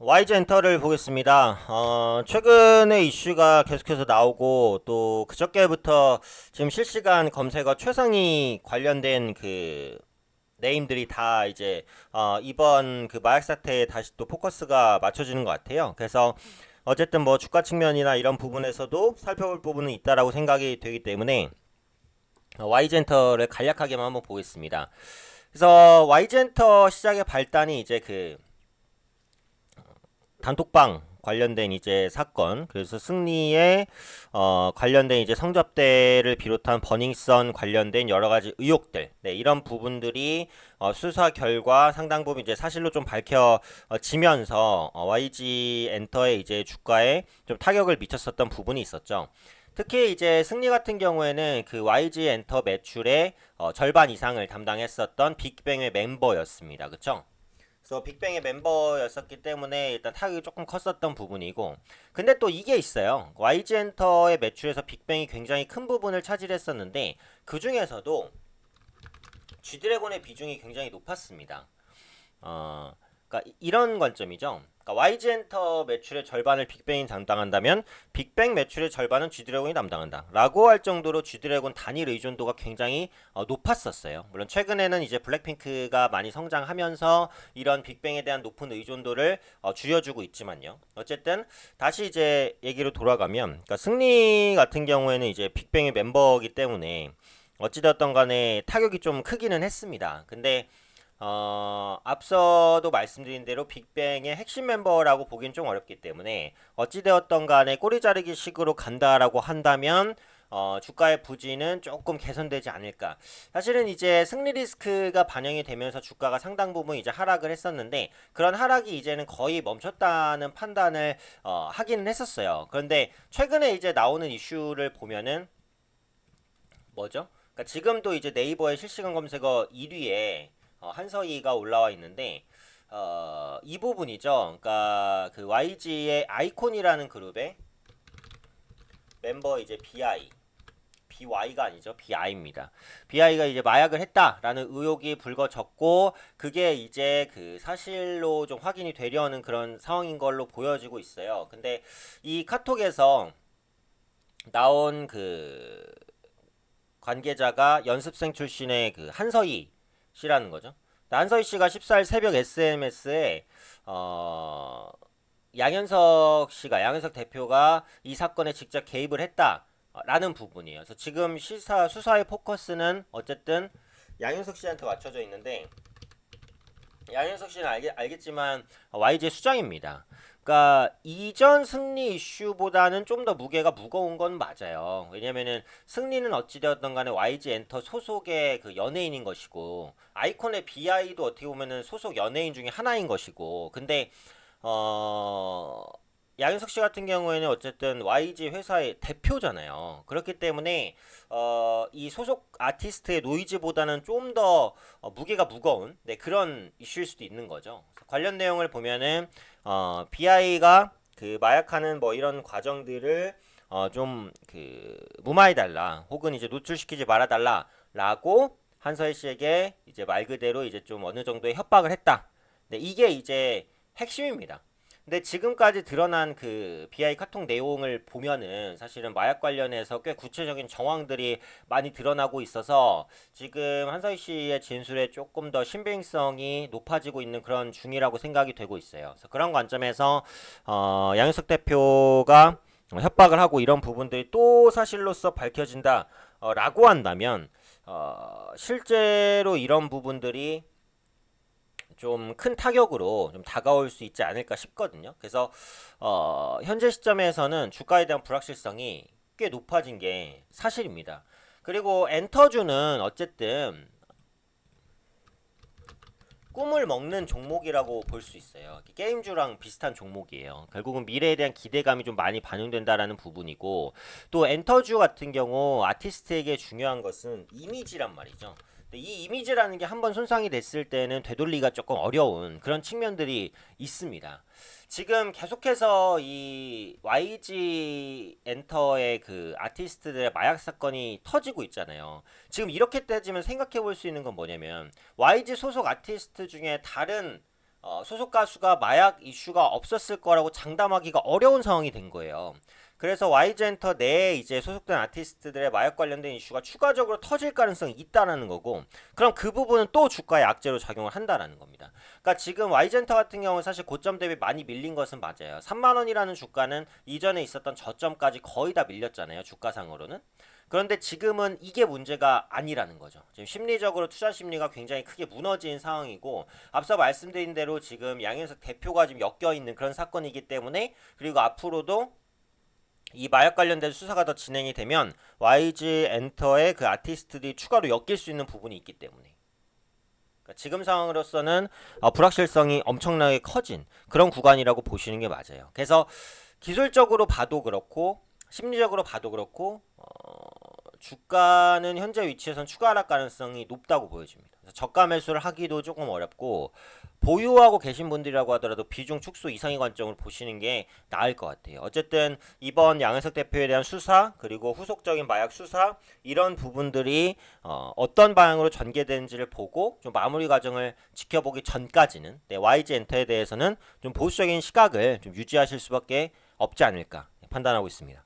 YG 엔터를 보겠습니다. 최근에 이슈가 계속해서 나오고 또 그저께부터 지금 실시간 검색어 최상위 관련된 그 네임들이 다 이제 이번 그 마약 사태에 다시 또 포커스가 맞춰지는 것 같아요. 그래서 어쨌든 뭐 주가 측면이나 이런 부분에서도 살펴볼 부분은 있다라고 생각이 되기 때문에 YG 엔터를 간략하게만 한번 보겠습니다. 그래서 YG 엔터 시작의 발단이 이제 그 단톡방 관련된 이제 사건, 그래서 승리에 관련된 이제 성접대를 비롯한 버닝썬 관련된 여러 가지 의혹들, 네, 이런 부분들이 수사 결과 상당 부분 이제 사실로 좀 밝혀지면서 YG 엔터의 이제 주가에 좀 타격을 미쳤었던 부분이 있었죠. 특히 이제 승리 같은 경우에는 그 YG 엔터 매출의 절반 이상을 담당했었던 빅뱅의 멤버였습니다. 그쵸? 그래서 빅뱅의 멤버였었기 때문에 일단 타격이 조금 컸었던 부분이고, 근데 또 이게 있어요. YG 엔터의 매출에서 빅뱅이 굉장히 큰 부분을 차지했었는데 그 중에서도 G드래곤의 비중이 굉장히 높았습니다. 어, 그러니까 이런 관점이죠. 그러니까 YG 엔터 매출의 절반을 빅뱅이 담당한다면 빅뱅 매출의 절반은 G드래곤이 담당한다 라고 할 정도로 G드래곤 단일 의존도가 굉장히 높았었어요. 물론 최근에는 이제 블랙핑크가 많이 성장하면서 이런 빅뱅에 대한 높은 의존도를 줄여주고 있지만요. 어쨌든 다시 이제 얘기로 돌아가면, 그러니까 승리 같은 경우에는 이제 빅뱅의 멤버이기 때문에 어찌되었던 간에 타격이 좀 크기는 했습니다. 근데 앞서도 말씀드린 대로 빅뱅의 핵심 멤버라고 보긴 좀 어렵기 때문에 어찌되었던 간에 꼬리 자르기 식으로 간다라고 한다면 주가의 부진은 조금 개선되지 않을까. 사실은 이제 승리 리스크가 반영이 되면서 주가가 상당 부분 이제 하락을 했었는데 그런 하락이 이제는 거의 멈췄다는 판단을 하기는 했었어요. 그런데 최근에 이제 나오는 이슈를 보면은 뭐죠? 그러니까 지금도 이제 네이버의 실시간 검색어 1위에 한서희가 올라와 있는데 이 부분이죠. 그러니까 그 YG의 아이콘이라는 그룹의 멤버 이제 BY가 아니죠. BI입니다. BI가 이제 마약을 했다라는 의혹이 불거졌고 그게 이제 그 사실로 좀 확인이 되려는 그런 상황인 걸로 보여지고 있어요. 근데 이 카톡에서 나온 그 관계자가 연습생 출신의 그 한서희 씨라는 거죠. 한서희 씨가 14일 새벽 SMS에 양현석 대표가 이 사건에 직접 개입을 했다라는 부분이에요. 그래서 지금 수사의 포커스는 어쨌든 양현석 씨한테 맞춰져 있는데 양현석 씨는 알겠지만 YG의 수장입니다. 그러니까 이전 승리 이슈보다는 좀 더 무게가 무거운 건 맞아요. 왜냐면은 승리는 어찌되었던 간에 YG 엔터 소속의 그 연예인인 것이고 아이콘의 BI도 어떻게 보면은 소속 연예인 중에 하나인 것이고 근데 어 양현석 씨 같은 경우에는 어쨌든 YG 회사의 대표잖아요. 그렇기 때문에 이 소속 아티스트의 노이즈보다는 좀 더 무게가 무거운 그런 이슈일 수도 있는 거죠. 관련 내용을 보면은 BI가 그 마약하는 뭐 이런 과정들을 좀 그 무마해달라 혹은 이제 노출시키지 말아달라라고 한서희 씨에게 이제 말 그대로 이제 좀 어느 정도의 협박을 했다. 이게 이제 핵심입니다. 근데 지금까지 드러난 그 BI 카톡 내용을 보면은 사실은 마약 관련해서 꽤 구체적인 정황들이 많이 드러나고 있어서 지금 한서희 씨의 진술에 조금 더 신빙성이 높아지고 있는 그런 중이라고 생각이 되고 있어요. 그래서 그런 관점에서 양현석 대표가 협박을 하고 이런 부분들이 또 사실로서 밝혀진다라고 한다면 실제로 이런 부분들이 좀 큰 타격으로 좀 다가올 수 있지 않을까 싶거든요. 그래서 현재 시점에서는 주가에 대한 불확실성이 꽤 높아진 게 사실입니다. 그리고 엔터주는 어쨌든 꿈을 먹는 종목이라고 볼 수 있어요. 게임주랑 비슷한 종목이에요. 결국은 미래에 대한 기대감이 좀 많이 반영된다라는 부분이고 또 엔터주 같은 경우 아티스트에게 중요한 것은 이미지란 말이죠. 근데 이 이미지라는 게 한번 손상이 됐을 때는 되돌리기가 조금 어려운 그런 측면들이 있습니다. 지금 계속해서 이 YG 엔터의 그 아티스트들의 마약 사건이 터지고 있잖아요. 지금 이렇게 따지면 생각해 볼 수 있는 건 뭐냐면 YG 소속 아티스트 중에 다른 소속 가수가 마약 이슈가 없었을 거라고 장담하기가 어려운 상황이 된 거예요. 그래서 YG엔터 내에 이제 소속된 아티스트들의 마약 관련된 이슈가 추가적으로 터질 가능성이 있다라는 거고, 그럼 그 부분은 또 주가의 악재로 작용을 한다라는 겁니다. 그러니까 지금 YG엔터 같은 경우는 사실 고점 대비 많이 밀린 것은 맞아요. 3만 원이라는 주가는 이전에 있었던 저점까지 거의 다 밀렸잖아요, 주가상으로는. 그런데 지금은 이게 문제가 아니라는 거죠. 지금 심리적으로 투자 심리가 굉장히 크게 무너진 상황이고, 앞서 말씀드린 대로 지금 양현석 대표가 지금 엮여 있는 그런 사건이기 때문에, 그리고 앞으로도 이 마약 관련된 수사가 더 진행이 되면 YG 엔터의 그 아티스트들이 추가로 엮일 수 있는 부분이 있기 때문에, 그러니까 지금 상황으로서는 불확실성이 엄청나게 커진 그런 구간이라고 보시는 게 맞아요. 그래서 기술적으로 봐도 그렇고 심리적으로 봐도 그렇고 주가는 현재 위치에선 추가 하락 가능성이 높다고 보여집니다. 그래서 저가 매수를 하기도 조금 어렵고, 보유하고 계신 분들이라고 하더라도 비중 축소 이상의 관점으로 보시는 게 나을 것 같아요. 어쨌든 이번 양현석 대표에 대한 수사, 그리고 후속적인 마약 수사, 이런 부분들이 어떤 방향으로 전개되는지를 보고 좀 마무리 과정을 지켜보기 전까지는 YG 엔터에 대해서는 좀 보수적인 시각을 좀 유지하실 수밖에 없지 않을까 판단하고 있습니다.